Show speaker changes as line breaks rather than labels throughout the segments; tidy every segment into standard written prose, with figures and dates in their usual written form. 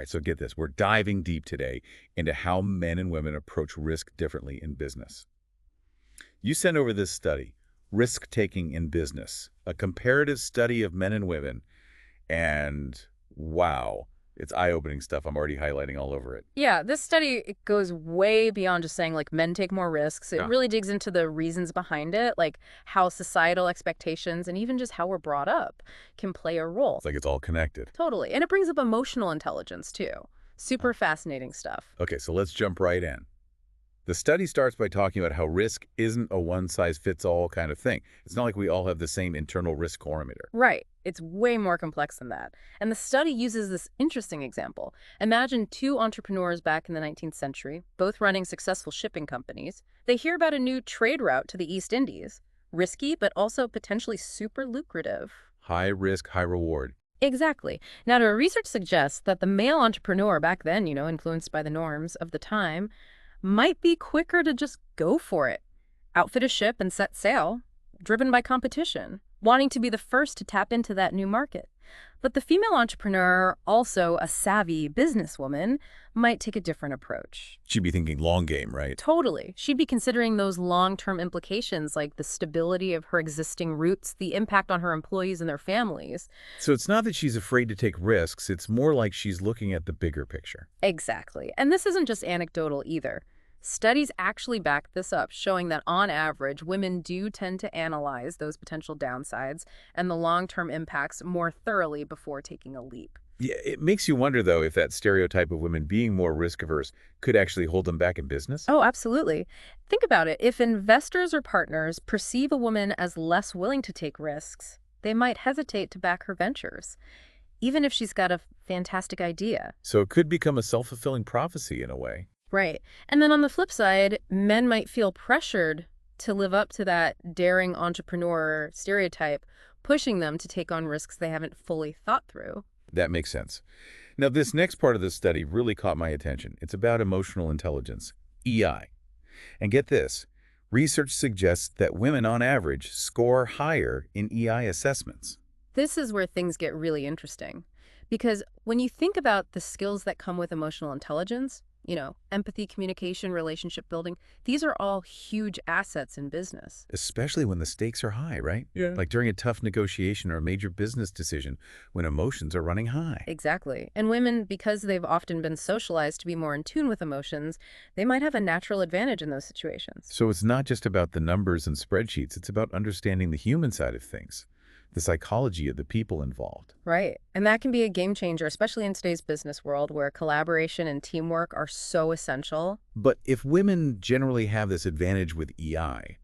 right, so get this. We're diving deep today into how men and women approach risk differently in business. You sent over this study, Risk-Taking in Business, a comparative study of men and women, and wow, it's eye-opening stuff. I'm already highlighting all over it.
Yeah, this study it goes way beyond just saying like men take more risks. It
Yeah,
really digs into the reasons behind it, like how societal expectations and even just how we're brought up can play a role.
it's like it's all connected.
Totally. And it brings up emotional intelligence too.
Uh,
Super fascinating stuff.
Okay, so let's jump right in. The study starts by talking about how risk isn't a one-size-fits-all kind of thing. It's not like we all have the same internal risk parameter.
Right. It's way more complex than that. And the study uses this interesting example. Imagine two entrepreneurs back in the 19th century, both running successful shipping companies. They hear about a new trade route to the East Indies. Risky, but also potentially super lucrative.
High risk, high reward.
Exactly. Now, the research suggests that the male entrepreneur back then, influenced by the norms of the time, might be quicker to just go for it, outfit a ship and set sail, driven by competition, wanting to be the first to tap into that new market. But the female entrepreneur, also a savvy businesswoman, might take a different approach.
She'd be thinking long game, right?
Totally. She'd be considering those long-term implications like the stability of her existing roots, the impact on her employees and their families.
So it's not that she's afraid to take risks, it's more like she's looking at the bigger picture.
Exactly. And this isn't just anecdotal either. Studies actually back this up, showing that on average, women do tend to analyze those potential downsides and the long-term impacts more thoroughly before taking a leap.
Yeah, it makes you wonder, though, if that stereotype of women being more risk-averse could actually hold them back in business.
Oh, absolutely. Think about it. If investors or partners perceive a woman as less willing to take risks, they might hesitate to back her ventures, even if she's got a fantastic idea.
So it could become a self-fulfilling prophecy in a way.
Right. And then on the flip side, men might feel pressured to live up to that daring entrepreneur stereotype, pushing them to take on risks they haven't fully thought through.
That makes sense. Now, this next part of the study really caught my attention. It's about emotional intelligence, EI. And get this, research suggests that women on average score higher in EI assessments.
This is where things get really interesting. Because when you think about the skills that come with emotional intelligence, empathy, communication, relationship building, these are all huge assets in business.
Especially when the stakes are high, right? Yeah. Like during a tough negotiation or a major business decision when emotions are running high.
Exactly. And women, because they've often been socialized to be more in tune with emotions, they might have a natural advantage in those situations.
So it's not just about the numbers and spreadsheets, it's about understanding the human side of things, the psychology of the people involved.
Right. And that can be a game changer, especially in today's business world where collaboration and teamwork are so essential.
But if women generally have this advantage with EI,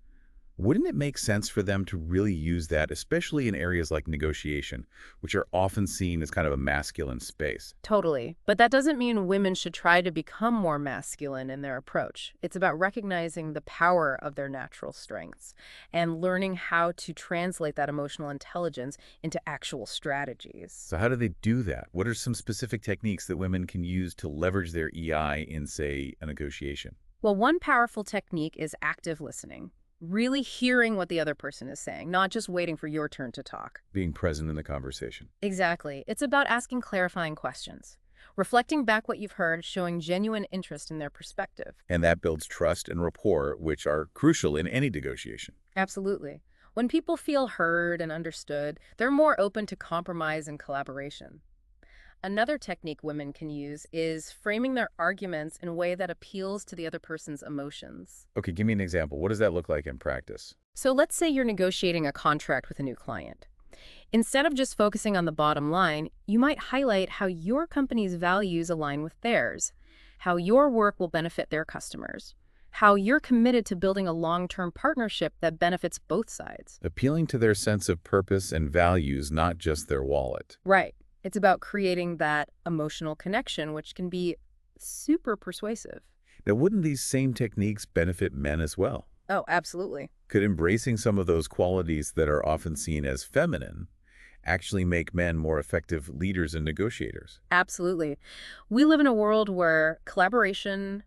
wouldn't it make sense for them to really use that, especially in areas like negotiation, which are often seen as kind of a masculine space?
Totally. But that doesn't mean women should try to become more masculine in their approach. It's about recognizing the power of their natural strengths and learning how to translate that emotional intelligence into actual strategies.
So how do they do that? What are some specific techniques that women can use to leverage their EI in, say, a negotiation?
Well, one powerful technique is active listening. Really hearing what the other person is saying, not just waiting for your turn to talk.
Being present in the conversation.
Exactly. It's about asking clarifying questions, reflecting back what you've heard, showing genuine interest in their perspective.
And that builds trust and rapport, which are crucial in any negotiation.
Absolutely. When people feel heard and understood, they're more open to compromise and collaboration. Another technique women can use is framing their arguments in a way that appeals to the other person's emotions.
Okay, give me an example. What does that look like in practice?
So let's say you're negotiating a contract with a new client. Instead of just focusing on the bottom line, you might highlight how your company's values align with theirs, how your work will benefit their customers, how you're committed to building a long-term partnership that benefits both sides.
Appealing to their sense of purpose and values, not just their wallet.
Right. It's about creating that emotional connection, which can be super persuasive.
Now, wouldn't these same techniques benefit men as well?
Oh, absolutely.
Could embracing some of those qualities that are often seen as feminine actually make men more effective leaders and negotiators?
Absolutely. We live in a world where collaboration,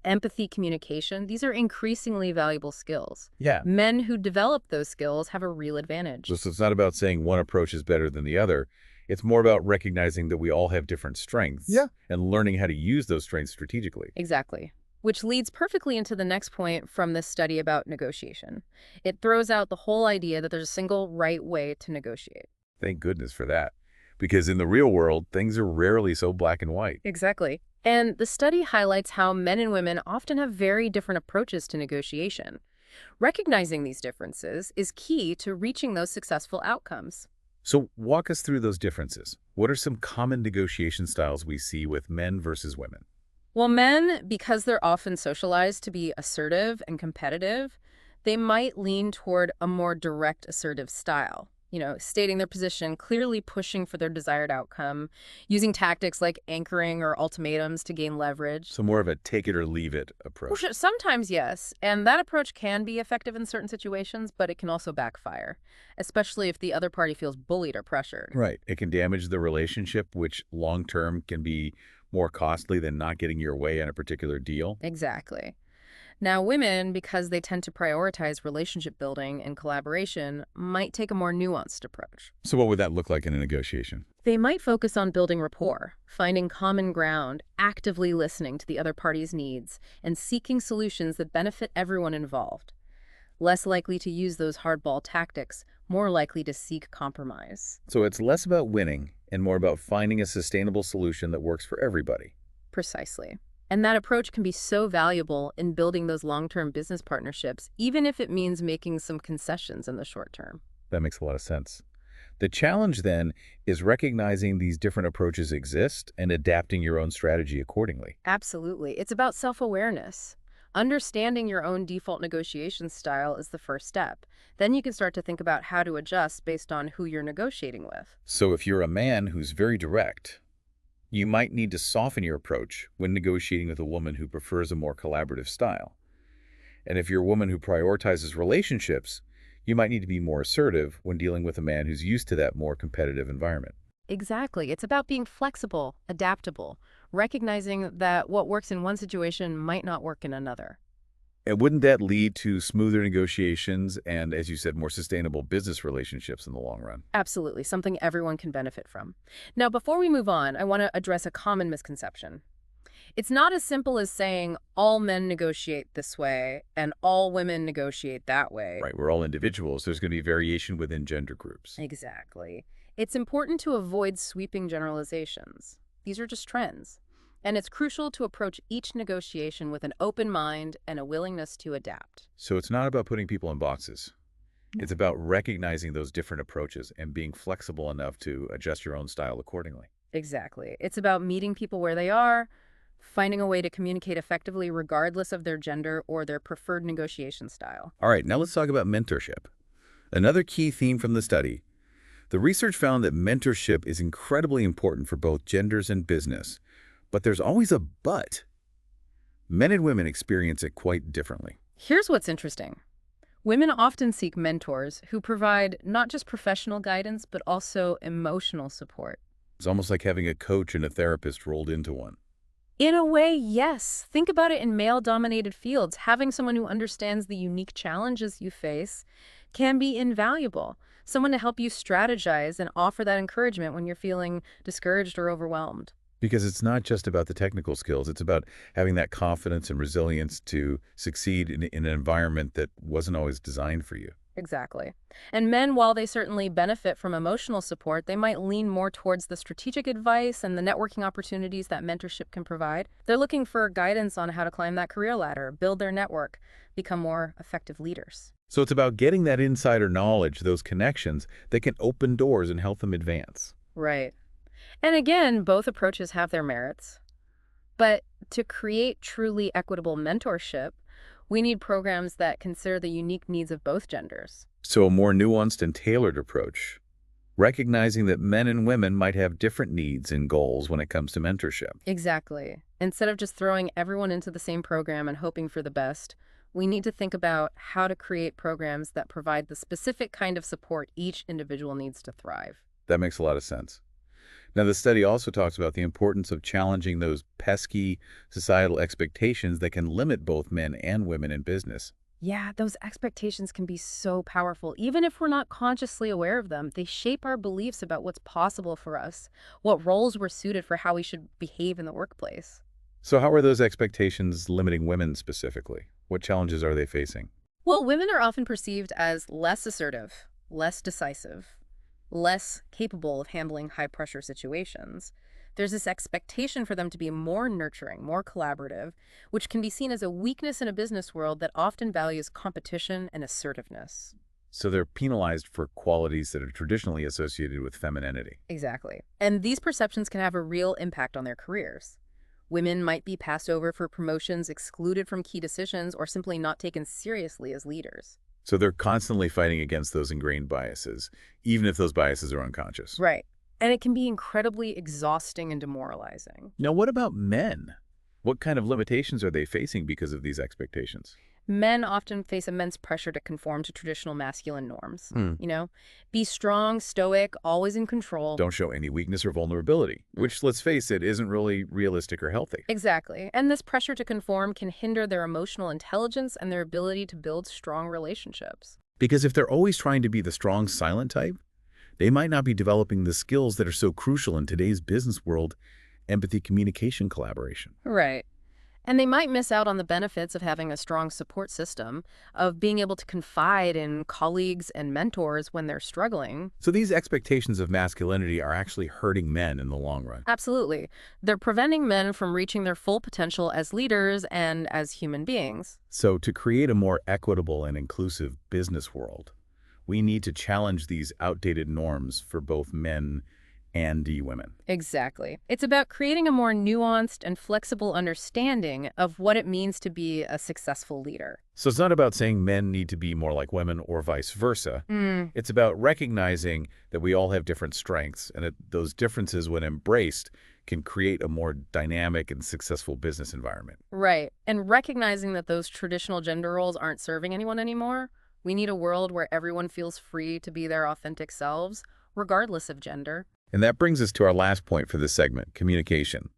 empathy, communication, these are increasingly valuable skills.
Yeah.
Men who develop those skills have a real advantage.
So it's not about saying one approach is better than the other. It's more about recognizing that we all have different
Yeah.
strengths and learning how to use those strengths strategically.
Exactly. Which leads perfectly into the next point from this study about negotiation. It throws out the whole idea that there's a single right way to negotiate.
Thank goodness for that. Because in the real world, things are rarely so black and white.
Exactly. And the study highlights how men and women often have very different approaches to negotiation. Recognizing these differences is key to reaching those successful outcomes.
So walk us through those differences. What are some common negotiation styles we see with men versus women?
Well, men, because they're often socialized to be assertive and competitive, they might lean toward a more direct assertive style. Stating their position, clearly pushing for their desired outcome, using tactics like anchoring or ultimatums to gain leverage.
So more of a take it or leave it
Well,
approach.
sure, sometimes, yes. And that approach can be effective in certain situations, but it can also backfire, especially if the other party feels bullied or pressured.
Right. It can damage the relationship, which long-term can be more costly than not getting your way on a particular deal.
Exactly. Now, women, because they tend to prioritize relationship building and collaboration, might take a more nuanced approach.
So what would that look like in a negotiation?
They might focus on building rapport, finding common ground, actively listening to the other party's needs, and seeking solutions that benefit everyone involved. Less likely to use those hardball tactics, more likely to seek compromise.
So it's less about winning and more about finding a sustainable solution that works for everybody.
Precisely. And that approach can be so valuable in building those long-term business partnerships, even if it means making some concessions in the short term.
That makes a lot of sense. The challenge then is recognizing these different approaches exist and adapting your own strategy accordingly.
Absolutely. It's about self-awareness. Understanding your own default negotiation style is the first step. Then you can start to think about how to adjust based on who you're negotiating with.
So if you're a man who's very direct, you might need to soften your approach when negotiating with a woman who prefers a more collaborative style. And if you're a woman who prioritizes relationships, you might need to be more assertive when dealing with a man who's used to that more competitive environment.
Exactly. It's about being flexible, adaptable, recognizing that what works in one situation might not work in another.
And wouldn't that lead to smoother negotiations and, as you said, more sustainable business relationships in the long run?
Absolutely, something everyone can benefit from. Now, before we move on, I want to address a common misconception. It's not as simple as saying all men negotiate this way and all women negotiate that way.
Right, we're all individuals. There's going to be variation within gender groups.
Exactly. It's important to avoid sweeping generalizations. These are just trends. And it's crucial to approach each negotiation with an open mind and a willingness to adapt.
So it's not about putting people in boxes. It's about recognizing those different approaches and being flexible enough to adjust your own style accordingly.
Exactly. It's about meeting people where they are, finding a way to communicate effectively regardless of their gender or their preferred negotiation style.
All right, now let's talk about mentorship. Another key theme from the study. The research found that mentorship is incredibly important for both genders and business. But there's always a but. Men and women experience it quite differently.
Here's what's interesting. Women often seek mentors who provide not just professional guidance, but also emotional support.
It's almost like having a coach and a therapist rolled into one.
In a way, yes. Think about it in male-dominated fields. Having someone who understands the unique challenges you face can be invaluable. Someone to help you strategize and offer that encouragement when you're feeling discouraged or overwhelmed.
Because it's not just about the technical skills. It's about having that confidence and resilience to succeed in an environment that wasn't always designed for you.
Exactly. And men, while they certainly benefit from emotional support, they might lean more towards the strategic advice and the networking opportunities that mentorship can provide. They're looking for guidance on how to climb that career ladder, build their network, become more effective leaders.
So it's about getting that insider knowledge, those connections that can open doors and help them advance.
Right. And again, both approaches have their merits. But to create truly equitable mentorship, we need programs that consider the unique needs of both genders.
So a more nuanced and tailored approach, recognizing that men and women might have different needs and goals when it comes to mentorship.
Exactly. Instead of just throwing everyone into the same program and hoping for the best, we need to think about how to create programs that provide the specific kind of support each individual needs to thrive.
That makes a lot of sense. Now, the study also talks about the importance of challenging those pesky societal expectations that can limit both men and women in business.
Yeah, those expectations can be so powerful. Even if we're not consciously aware of them, they shape our beliefs about what's possible for us, what roles we're suited for, how we should behave in the workplace.
So how are those expectations limiting women specifically? What challenges are they facing?
Well, women are often perceived as less assertive, less decisive, less capable of handling high pressure situations. There's this expectation for them to be more nurturing, more collaborative, which can be seen as a weakness in a business world that often values competition and assertiveness.
So they're penalized for qualities that are traditionally associated with femininity.
Exactly. And these perceptions can have a real impact on their careers. Women might be passed over for promotions, excluded from key decisions, or simply not taken seriously as leaders.
So they're constantly fighting against those ingrained biases, even if those biases are unconscious.
Right. And it can be incredibly exhausting and demoralizing.
Now, what about men? What kind of limitations are they facing because of these expectations?
Men often face immense pressure to conform to traditional masculine norms.
Hmm.
Be strong, stoic, always in control.
Don't show any weakness or vulnerability,
Mm.
which, let's face it, isn't really realistic or healthy.
Exactly. And this pressure to conform can hinder their emotional intelligence and their ability to build strong relationships.
Because if they're always trying to be the strong, silent type, they might not be developing the skills that are so crucial in today's business world: empathy, communication, collaboration.
Right. And they might miss out on the benefits of having a strong support system, of being able to confide in colleagues and mentors when they're struggling.
So these expectations of masculinity are actually hurting men in the long run.
Absolutely. They're preventing men from reaching their full potential as leaders and as human beings.
So to create a more equitable and inclusive business world, we need to challenge these outdated norms for both men and women.
Exactly. It's about creating a more nuanced and flexible understanding of what it means to be a successful leader.
So it's not about saying men need to be more like women or vice versa.
Mm,
It's about recognizing that we all have different strengths and that those differences, when embraced, can create a more dynamic and successful business environment.
right. And recognizing that those traditional gender roles aren't serving anyone anymore. We need a world where everyone feels free to be their authentic selves, regardless of gender.
And that brings us to our last point for this segment: communication.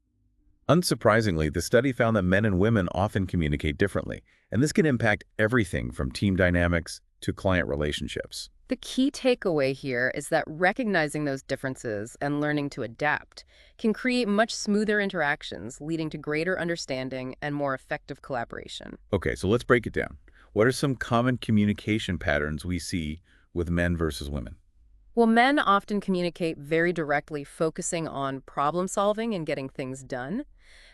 Unsurprisingly, the study found that men and women often communicate differently, and this can impact everything from team dynamics to client relationships.
The key takeaway here is that recognizing those differences and learning to adapt can create much smoother interactions, leading to greater understanding and more effective collaboration.
Okay, so let's break it down. What are some common communication patterns we see with men versus women?
Well, men often communicate very directly, focusing on problem solving and getting things done.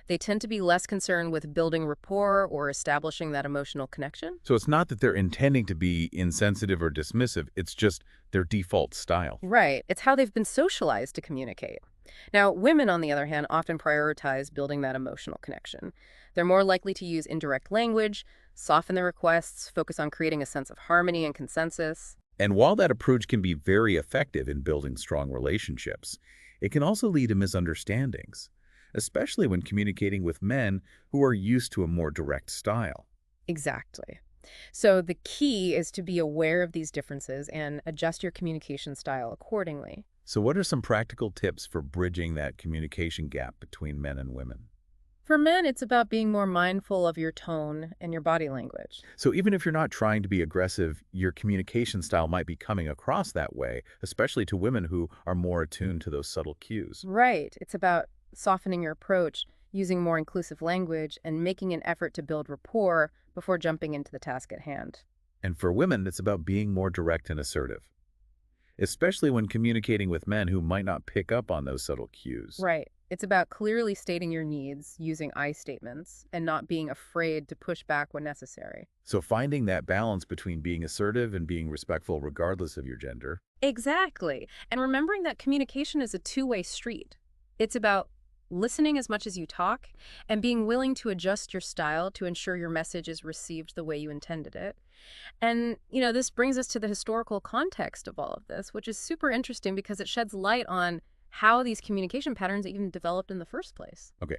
They tend to be less concerned with building rapport or establishing that emotional connection.
So it's not that they're intending to be insensitive or dismissive, it's just their default style.
Right. It's how they've been socialized to communicate. Now, women, on the other hand, often prioritize building that emotional connection. They're more likely to use indirect language, soften their requests, focus on creating a sense of harmony and consensus.
And while that approach can be very effective in building strong relationships, it can also lead to misunderstandings, especially when communicating with men who are used to a more direct style.
Exactly. So the key is to be aware of these differences and adjust your communication style accordingly.
So what are some practical tips for bridging that communication gap between men and women?
For men, it's about being more mindful of your tone and your body language.
So even if you're not trying to be aggressive, your communication style might be coming across that way, especially to women who are more attuned to those subtle cues.
Right. It's about softening your approach, using more inclusive language, and making an effort to build rapport before jumping into the task at hand.
And for women, it's about being more direct and assertive, especially when communicating with men who might not pick up on those subtle cues.
Right. It's about clearly stating your needs, using I statements, and not being afraid to push back when necessary.
So finding that balance between being assertive and being respectful regardless of your gender.
Exactly. And remembering that communication is a two-way street. It's about listening as much as you talk and being willing to adjust your style to ensure your message is received the way you intended it. And, this brings us to the historical context of all of this, which is super interesting because it sheds light on how these communication patterns even developed in the first place.
Okay,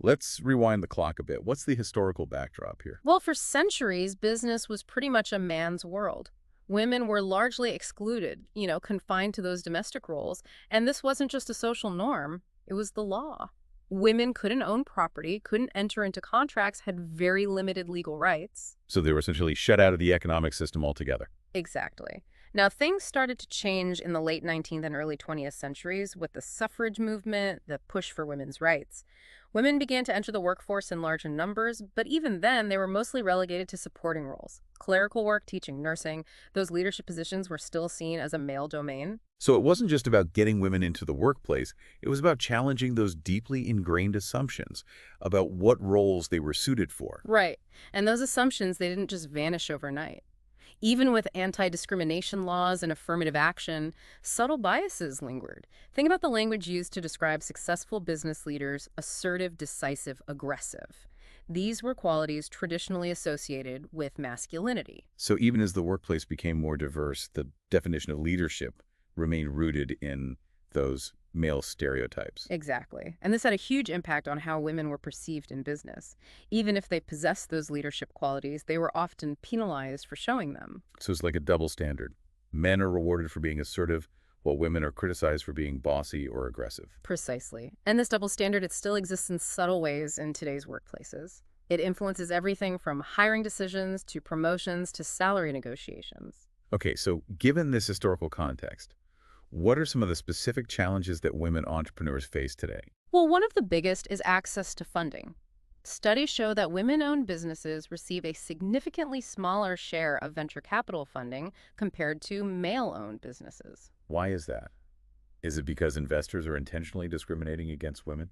let's rewind the clock a bit. What's the historical backdrop here?
Well, for centuries, business was pretty much a man's world. Women were largely excluded, confined to those domestic roles. And this wasn't just a social norm, it was the law. Women couldn't own property, couldn't enter into contracts, had very limited legal rights.
So they were essentially shut out of the economic system altogether.
Exactly. Now, things started to change in the late 19th and early 20th centuries with the suffrage movement, the push for women's rights. Women began to enter the workforce in larger numbers, but even then, they were mostly relegated to supporting roles. Clerical work, teaching, nursing, those leadership positions were still seen as a male domain.
So it wasn't just about getting women into the workplace. It was about challenging those deeply ingrained assumptions about what roles they were suited for.
Right. And those assumptions, they didn't just vanish overnight. Even with anti-discrimination laws and affirmative action, subtle biases lingered. Think about the language used to describe successful business leaders: assertive, decisive, aggressive. These were qualities traditionally associated with masculinity.
So even as the workplace became more diverse, the definition of leadership remained rooted in those male stereotypes.
Exactly. And this had a huge impact on how women were perceived in business. Even if they possessed those leadership qualities, they were often penalized for showing them.
So it's like a double standard. Men are rewarded for being assertive, while women are criticized for being bossy or aggressive.
Precisely. And this double standard, it still exists in subtle ways in today's workplaces. It influences everything from hiring decisions to promotions to salary negotiations.
Okay, so given this historical context, what are some of the specific challenges that women entrepreneurs face today?
Well, one of the biggest is access to funding. Studies show that women-owned businesses receive a significantly smaller share of venture capital funding compared to male-owned businesses.
Why is that? Is it because investors are intentionally discriminating against women?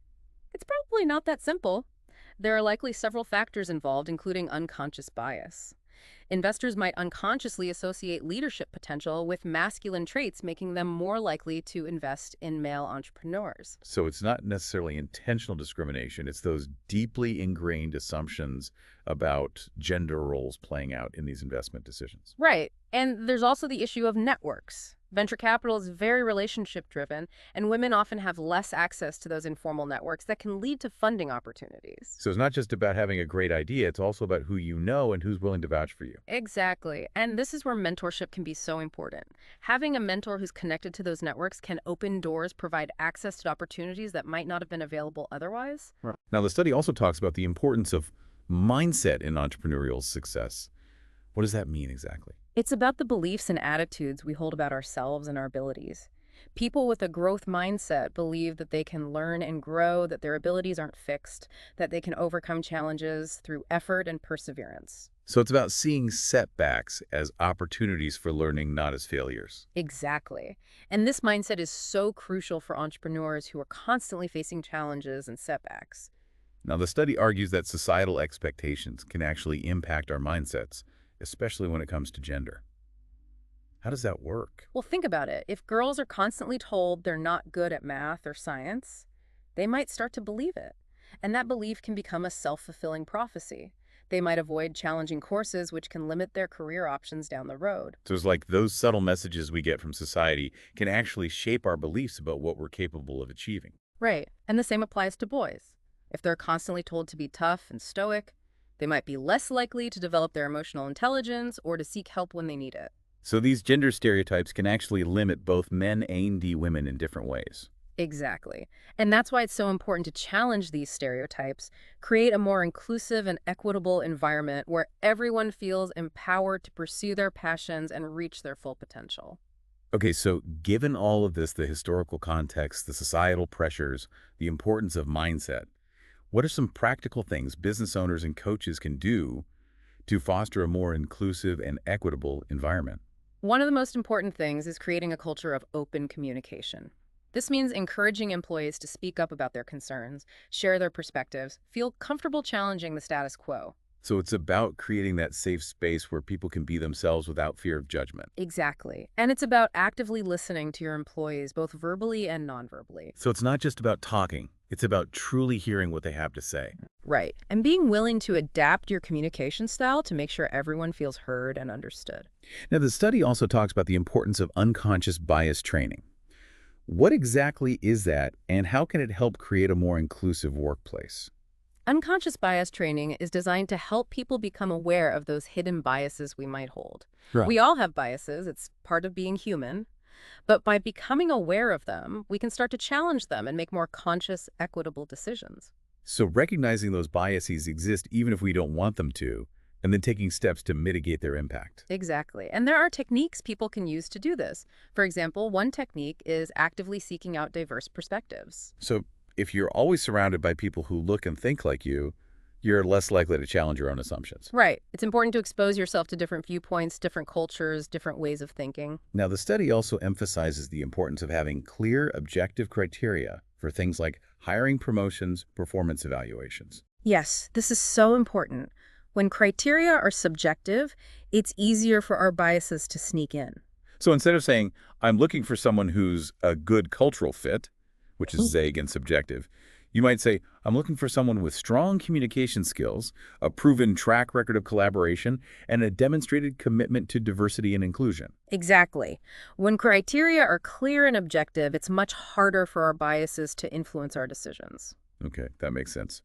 It's probably not that simple. There are likely several factors involved, including unconscious bias. Investors might unconsciously associate leadership potential with masculine traits, making them more likely to invest in male entrepreneurs.
So it's not necessarily intentional discrimination. It's those deeply ingrained assumptions about gender roles playing out in these investment decisions.
Right. And there's also the issue of networks. Venture capital is very relationship driven, and women often have less access to those informal networks that can lead to funding opportunities.
So it's not just about having a great idea. It's also about who you know and who's willing to vouch for you.
Exactly. And this is where mentorship can be so important. Having a mentor who's connected to those networks can open doors, provide access to opportunities that might not have been available otherwise.
Right. Now, the study also talks about the importance of mindset in entrepreneurial success. What does that mean exactly?
It's about the beliefs and attitudes we hold about ourselves and our abilities. People with a growth mindset believe that they can learn and grow, that their abilities aren't fixed, that they can overcome challenges through effort and perseverance.
So it's about seeing setbacks as opportunities for learning, not as failures.
Exactly. And this mindset is so crucial for entrepreneurs who are constantly facing challenges and setbacks.
Now, the study argues that societal expectations can actually impact our mindsets, especially when it comes to gender. How does that work?
Well, think about it. If girls are constantly told they're not good at math or science, they might start to believe it. And that belief can become a self-fulfilling prophecy. They might avoid challenging courses, which can limit their career options down the road.
So it's like those subtle messages we get from society can actually shape our beliefs about what we're capable of achieving.
Right. And the same applies to boys. If they're constantly told to be tough and stoic, they might be less likely to develop their emotional intelligence or to seek help when they need it.
So these gender stereotypes can actually limit both men and women in different ways.
Exactly. And that's why it's so important to challenge these stereotypes, create a more inclusive and equitable environment where everyone feels empowered to pursue their passions and reach their full potential.
Okay, so given all of this, the historical context, the societal pressures, the importance of mindset, what are some practical things business owners and coaches can do to foster a more inclusive and equitable environment?
One of the most important things is creating a culture of open communication. This means encouraging employees to speak up about their concerns, share their perspectives, feel comfortable challenging the status quo.
So it's about creating that safe space where people can be themselves without fear of judgment.
Exactly. And it's about actively listening to your employees, both verbally and nonverbally.
So it's not just about talking. It's about truly hearing what they have to say.
Right. And being willing to adapt your communication style to make sure everyone feels heard and understood.
Now, the study also talks about the importance of unconscious bias training. What exactly is that, and how can it help create a more inclusive workplace?
Unconscious bias training is designed to help people become aware of those hidden biases we might hold.
Right.
We all have biases. It's part of being human. But by becoming aware of them, we can start to challenge them and make more conscious, equitable decisions.
So recognizing those biases exist even if we don't want them to, and then taking steps to mitigate their impact.
Exactly. And there are techniques people can use to do this. For example, one technique is actively seeking out diverse perspectives.
So if you're always surrounded by people who look and think like you're less likely to challenge your own assumptions.
Right. It's important to expose yourself to different viewpoints, different cultures, different ways of thinking.
Now, the study also emphasizes the importance of having clear, objective criteria for things like hiring, promotions, performance evaluations.
Yes, this is so important. When criteria are subjective, it's easier for our biases to sneak in.
So instead of saying, I'm looking for someone who's a good cultural fit, which is vague and subjective, you might say, I'm looking for someone with strong communication skills, a proven track record of collaboration, and a demonstrated commitment to diversity and inclusion.
Exactly. When criteria are clear and objective, it's much harder for our biases to influence our decisions.
Okay, that makes sense.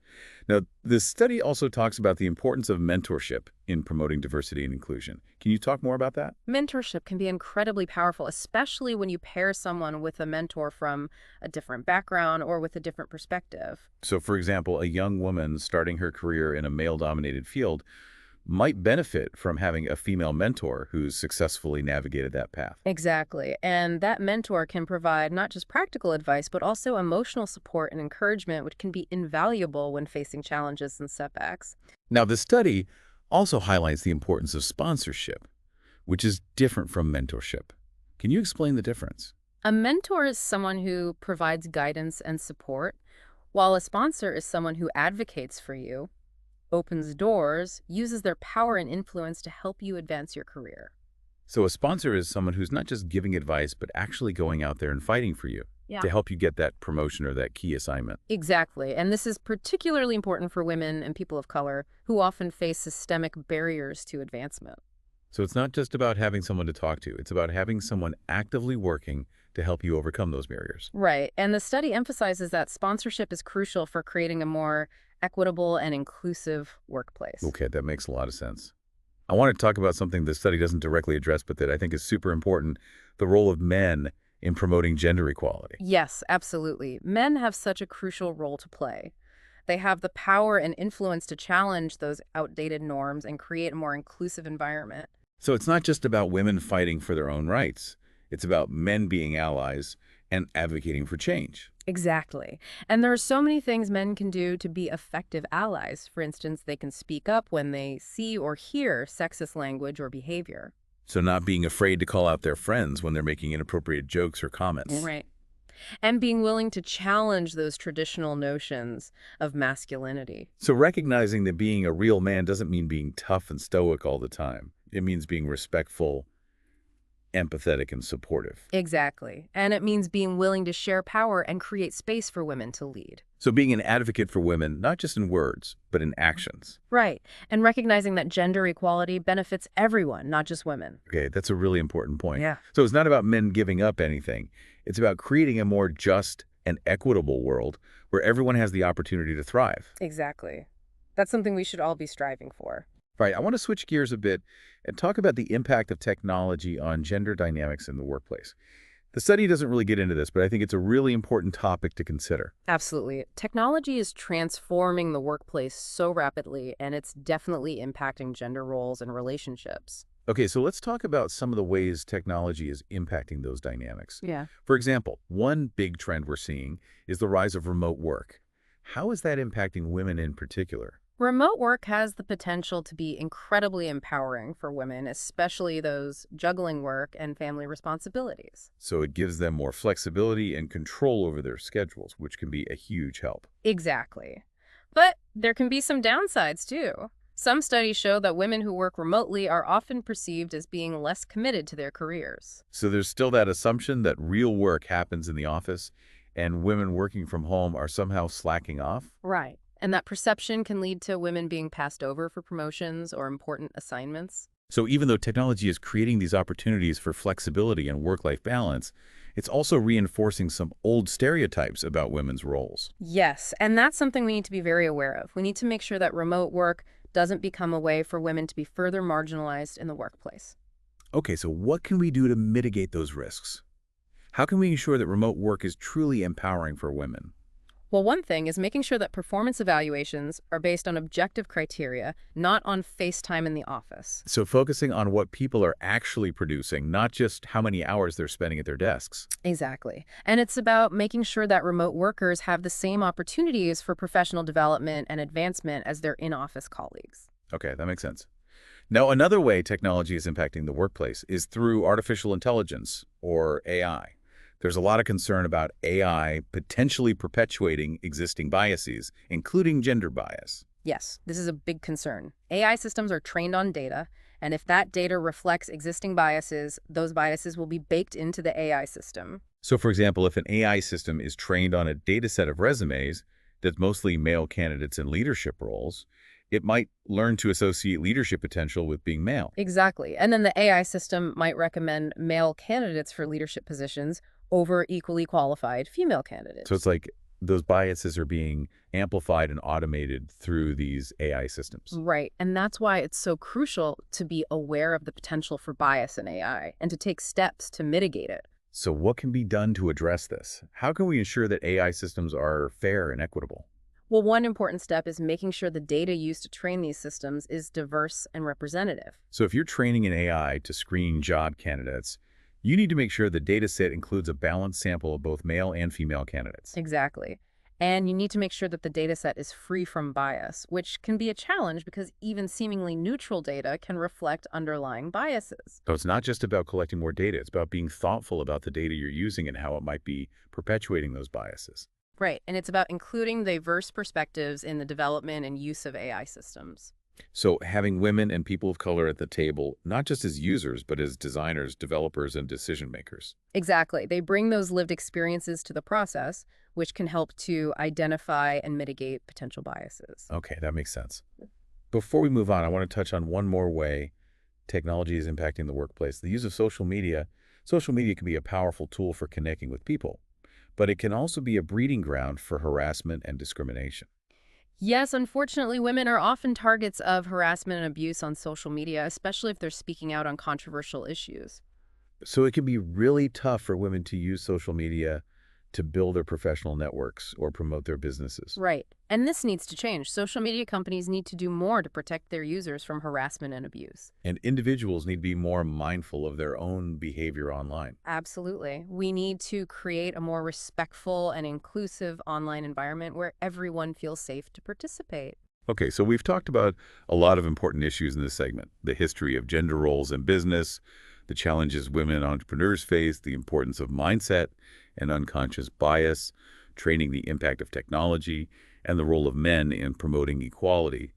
Now, this study also talks about the importance of mentorship in promoting diversity and inclusion. Can you talk more about that?
Mentorship can be incredibly powerful, especially when you pair someone with a mentor from a different background or with a different perspective.
So, for example, a young woman starting her career in a male-dominated field might benefit from having a female mentor who's successfully navigated that path.
Exactly. And that mentor can provide not just practical advice, but also emotional support and encouragement, which can be invaluable when facing challenges and setbacks.
Now, the study also highlights the importance of sponsorship, which is different from mentorship. Can you explain the difference?
A mentor is someone who provides guidance and support, while a sponsor is someone who advocates for you, opens doors, uses their power and influence to help you advance your career.
So a sponsor is someone who's not just giving advice, but actually going out there and fighting for you
Yeah.
to help you get that promotion or that key assignment.
Exactly. And this is particularly important for women and people of color who often face systemic barriers to advancement.
So it's not just about having someone to talk to. It's about having someone actively working to help you overcome those barriers.
Right. And the study emphasizes that sponsorship is crucial for creating a more equitable and inclusive workplace.
Okay, that makes a lot of sense. I want to talk about something the study doesn't directly address, but that I think is super important, the role of men in promoting gender equality.
Yes, absolutely. Men have such a crucial role to play. They have the power and influence to challenge those outdated norms and create a more inclusive environment.
So it's not just about women fighting for their own rights. It's about men being allies and advocating for change.
Exactly. And there are so many things men can do to be effective allies. For instance, they can speak up when they see or hear sexist language or behavior.
So not being afraid to call out their friends when they're making inappropriate jokes or comments.
Right. And being willing to challenge those traditional notions of masculinity.
So recognizing that being a real man doesn't mean being tough and stoic all the time. It means being respectful, empathetic, and supportive.
Exactly. And it means being willing to share power and create space for women to lead.
So being an advocate for women, not just in words, but in actions.
Right. And recognizing that gender equality benefits everyone, not just women.
Okay, that's a really important point.
Yeah.
So it's not about men giving up anything. It's about creating a more just and equitable world where everyone has the opportunity to thrive.
Exactly. That's something we should all be striving for.
Right, I want to switch gears a bit and talk about the impact of technology on gender dynamics in the workplace. The study doesn't really get into this, but I think it's a really important topic to consider.
Absolutely. Technology is transforming the workplace so rapidly, and it's definitely impacting gender roles and relationships.
Okay, so let's talk about some of the ways technology is impacting those dynamics.
Yeah.
For example, one big trend we're seeing is the rise of remote work. How is that impacting women in particular?
Remote work has the potential to be incredibly empowering for women, especially those juggling work and family responsibilities.
So it gives them more flexibility and control over their schedules, which can be a huge help.
Exactly. But there can be some downsides, too. Some studies show that women who work remotely are often perceived as being less committed to their careers.
So there's still that assumption that real work happens in the office and women working from home are somehow slacking off.
Right. And that perception can lead to women being passed over for promotions or important assignments.
So even though technology is creating these opportunities for flexibility and work-life balance, it's also reinforcing some old stereotypes about women's roles.
Yes, and that's something we need to be very aware of. We need to make sure that remote work doesn't become a way for women to be further marginalized in the workplace.
Okay, so what can we do to mitigate those risks? How can we ensure that remote work is truly empowering for women?
Well, one thing is making sure that performance evaluations are based on objective criteria, not on face time in the office.
So focusing on what people are actually producing, not just how many hours they're spending at their desks.
Exactly. And it's about making sure that remote workers have the same opportunities for professional development and advancement as their in-office colleagues.
Okay, that makes sense. Now, another way technology is impacting the workplace is through artificial intelligence, or AI. There's a lot of concern about AI potentially perpetuating existing biases, including gender bias.
Yes, this is a big concern. AI systems are trained on data, and if that data reflects existing biases, those biases will be baked into the AI system.
So, for example, if an AI system is trained on a data set of resumes that's mostly male candidates in leadership roles, it might learn to associate leadership potential with being male.
Exactly. And then the AI system might recommend male candidates for leadership positions over equally qualified female
So it's
candidates.
like those biases are being amplified and automated through these AI systems.
Right. And that's why it's so crucial to be aware of the potential for bias in AI and to take steps to mitigate it.
So what can be done to address this? How can we ensure that AI systems are fair and equitable?
Well, one important step is making sure the data used to train these systems is diverse and representative.
So if you're training an AI to screen job candidates, you need to make sure the data set includes a balanced sample of both male and female candidates.
Exactly. And you need to make sure that the data set is free from bias, which can be a challenge because even seemingly neutral data can reflect underlying biases.
So it's not just about collecting more data, it's about being thoughtful about the data you're using and how it might be perpetuating those biases.
Right. And it's about including diverse perspectives in the development and use of AI systems.
So having women and people of color at the table, not just as users, but as designers, developers, and decision makers.
Exactly. They bring those lived experiences to the process, which can help to identify and mitigate potential biases.
Okay, that makes sense. Before we move on, I want to touch on one more way technology is impacting the workplace. The use of social media. Social media can be a powerful tool for connecting with people, but it can also be a breeding ground for harassment and discrimination.
Yes, unfortunately, women are often targets of harassment and abuse on social media, especially if they're speaking out on controversial issues.
So it can be really tough for women to use social media to build their professional networks or promote their businesses.
Right. And this needs to change. Social media companies need to do more to protect their users from harassment and abuse.
And individuals need to be more mindful of their own behavior online.
Absolutely. We need to create a more respectful and inclusive online environment where everyone feels safe to participate.
Okay, so we've talked about a lot of important issues in this segment. The history of gender roles in business, the challenges women entrepreneurs face, the importance of mindset and unconscious bias, training the impact of technology, and the role of men in promoting equality.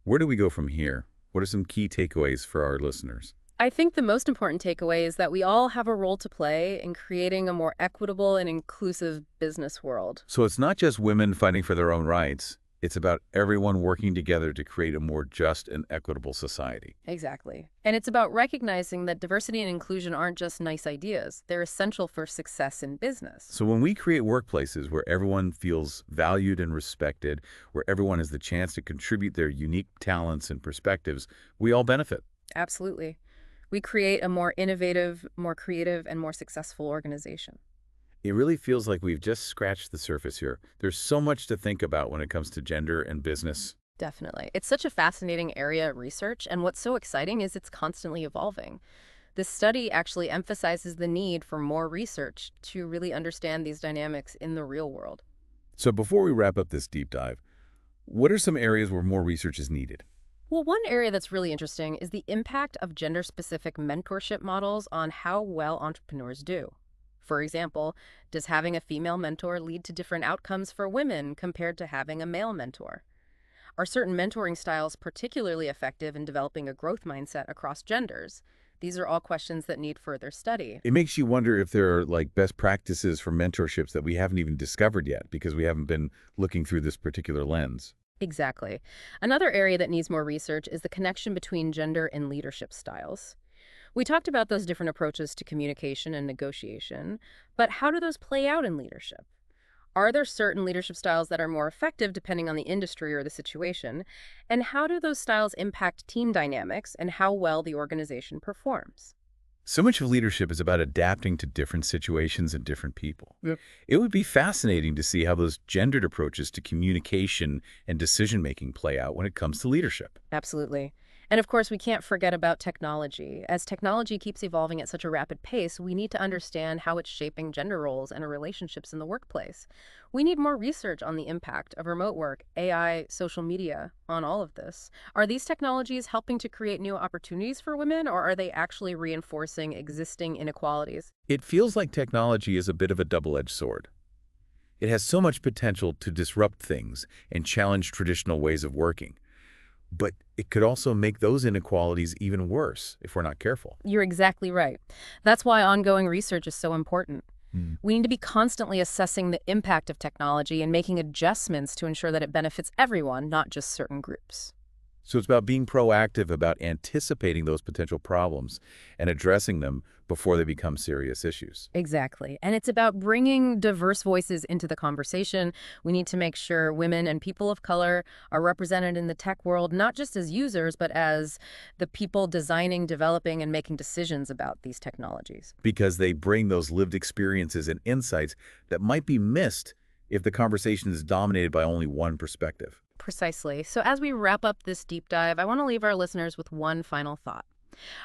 Where do we go from here? What are some key takeaways for our listeners?
I think the most important takeaway is that we all have a role to play in creating a more equitable and inclusive business world.
So it's not just women fighting for their own rights. It's about everyone working together to create a more just and equitable society.
Exactly. And it's about recognizing that diversity and inclusion aren't just nice ideas. They're essential for success in business.
So when we create workplaces where everyone feels valued and respected, where everyone has the chance to contribute their unique talents and perspectives, we all benefit.
Absolutely. We create a more innovative, more creative, and more successful organization.
It really feels like we've just scratched the surface here. There's so much to think about when it comes to gender and business.
Definitely. It's such a fascinating area of research, and what's so exciting is it's constantly evolving. This study actually emphasizes the need for more research to really understand these dynamics in the real world.
So before we wrap up this deep dive, what are some areas where more research is needed?
Well, one area that's really interesting is the impact of gender-specific mentorship models on how well entrepreneurs do. For example, does having a female mentor lead to different outcomes for women compared to having a male mentor? Are certain mentoring styles particularly effective in developing a growth mindset across genders? These are all questions that need further study.
It makes you wonder if there are like best practices for mentorships that we haven't even discovered yet because we haven't been looking through this particular lens.
Exactly. Another area that needs more research is the connection between gender and leadership styles. We talked about those different approaches to communication and negotiation, but how do those play out in leadership? Are there certain leadership styles that are more effective depending on the industry or the situation? And how do those styles impact team dynamics and how well the organization performs?
So much of leadership is about adapting to different situations and different people.
Yep.
It would be fascinating to see how those gendered approaches to communication and decision-making play out when it comes to leadership.
Absolutely. And of course, we can't forget about technology. As technology keeps evolving at such a rapid pace, we need to understand how it's shaping gender roles and relationships in the workplace. We need more research on the impact of remote work, AI, social media on all of this. Are these technologies helping to create new opportunities for women, or are they actually reinforcing existing inequalities?
It feels like technology is a bit of a double-edged sword. It has so much potential to disrupt things and challenge traditional ways of working. But it could also make those inequalities even worse if we're not careful.
You're exactly right. That's why ongoing research is so important.
Hmm.
We need to be constantly assessing the impact of technology and making adjustments to ensure that it benefits everyone, not just certain groups.
So it's about being proactive about anticipating those potential problems and addressing them before they become serious issues.
Exactly. And it's about bringing diverse voices into the conversation. We need to make sure women and people of color are represented in the tech world, not just as users, but as the people designing, developing, and making decisions about these technologies.
Because they bring those lived experiences and insights that might be missed if the conversation is dominated by only one perspective.
Precisely. So as we wrap up this deep dive, I want to leave our listeners with one final thought.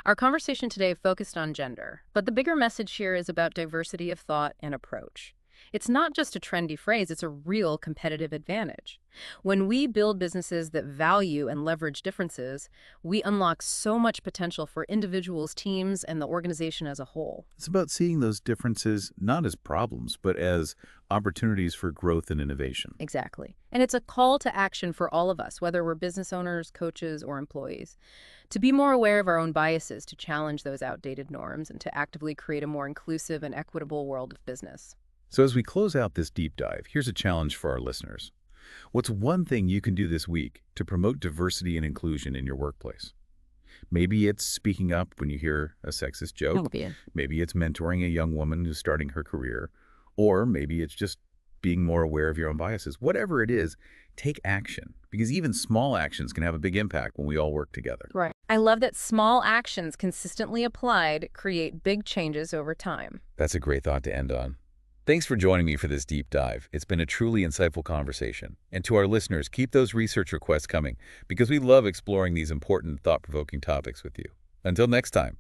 Our conversation today focused on gender, but the bigger message here is about diversity of thought and approach. It's not just a trendy phrase, it's a real competitive advantage. When we build businesses that value and leverage differences, we unlock so much potential for individuals, teams, and the organization as a whole.
It's about seeing those differences not as problems, but as opportunities for growth and innovation.
Exactly. And it's a call to action for all of us, whether we're business owners, coaches, or employees, to be more aware of our own biases, to challenge those outdated norms, and to actively create a more inclusive and equitable world of business.
So as we close out this deep dive, here's a challenge for our listeners. What's one thing you can do this week to promote diversity and inclusion in your workplace? Maybe it's speaking up when you hear a sexist joke.
Yeah.
Maybe it's mentoring a young woman who's starting her career. Or maybe it's just being more aware of your own biases. Whatever it is, take action, because even small actions can have a big impact when we all work together.
Right. I love that small actions consistently applied create big changes over time.
That's a great thought to end on. Thanks for joining me for this deep dive. It's been a truly insightful conversation. And to our listeners, keep those research requests coming because we love exploring these important, thought-provoking topics with you. Until next time.